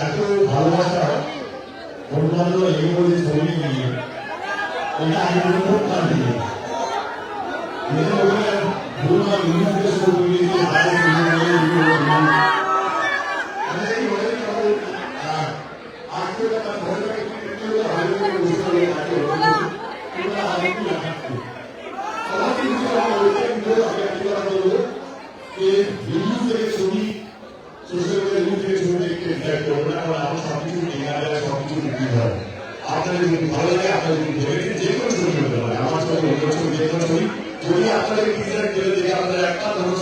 এত ভালোবাসা অন্যান্য এই বলে ছবি নিয়ে এটা আমি খুব কাঁদি আপনাদের যদি ভালো লাগে আপনাদের যে কোনো ছবি হতে পারে আমার ছবি অন্য ছবি যে কোনো ছবি যদি আপনাদের টিচার গেলে দেখে আপনারা একটা মানুষ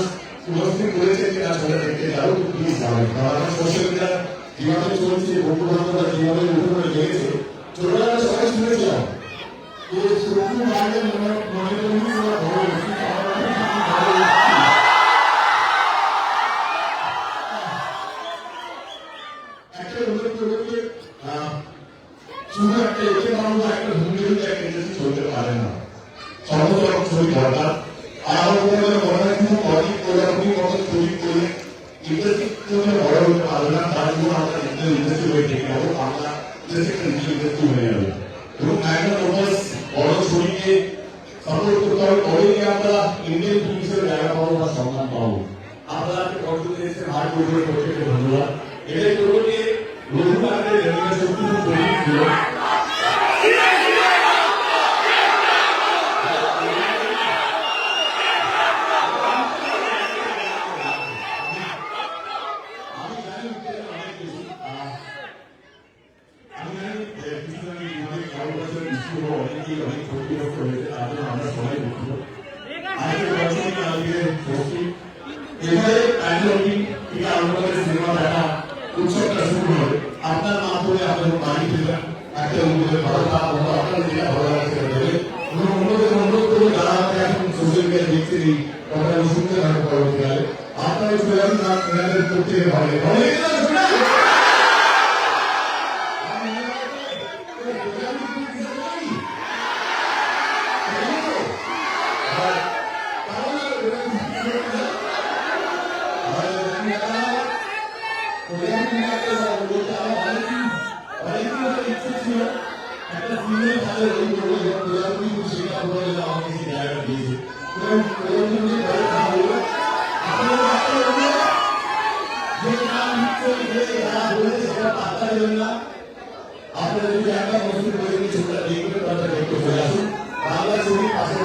উপস্থিত করেছেন কিনা ছবিটা দেখতে যাও প্লিজ যাবেন কারণ সোশ্যাল মিডিয়া যেভাবে চলছে বন্ধু বান্ধবরা যেভাবে উপরে লেগেছে ছোটবেলা সবাই শুনেছিলাম যে শত্রু মারলে মনে করি একটা অনুরোধ করবো যে শুধু একটা একে মানুষ একটা ভূমিকা একটা ইন্ডাস্ট্রি চলতে পারে না সমস্ত রকম ছবি দরকার আর আমার মনে হয় কিন্তু অনেক প্রজাপতি মতো ছবি করে ইন্ডাস্ট্রি বড় হতে পারবে না তার জন্য আমরা ইন্ডাস্ট্রি হয়ে থেকে যাবো বাংলা ইন্ডাস্ট্রি হয়ে যাবে এবং ম্যাগনা নোটাস বড় ছবিকে সাপোর্ট করতে হবে তবেই আমরা ইন্ডিয়ান ফিল্ম হিসেবে জায়গা পাবো বা সম্মান পাবো আপনারা কন্ট্রিবিউট এসে ভাগ করে প্রত্যেককে ধন্যবাদ এটাই করবো যে রঘুনাথের রেমিনেশন কিন্তু তৈরি ছিল সিনেমা দেখা উৎসবটা শুরু হবে আপনার মাধ্যমে আপনাদের বাড়ি ফিরবেন একটা অনুভূতি ভালো আপনার যেটা ভালো লাগছে দেবে এবং অন্যদের অনুরোধ করবো যারা আমাকে এখন সোশ্যাল মিডিয়া দেখতে নেই তখন আমি শুনতে থাকবো পরবর্তীকালে আপনারা চলে যাবেন না এনাদের প্রত্যেকে ভালো আপনারা যদি একটা মজুরি করে ছবিটা দেখতে পারেন দেখতে চলে আসুন বাংলা ছবি পাশে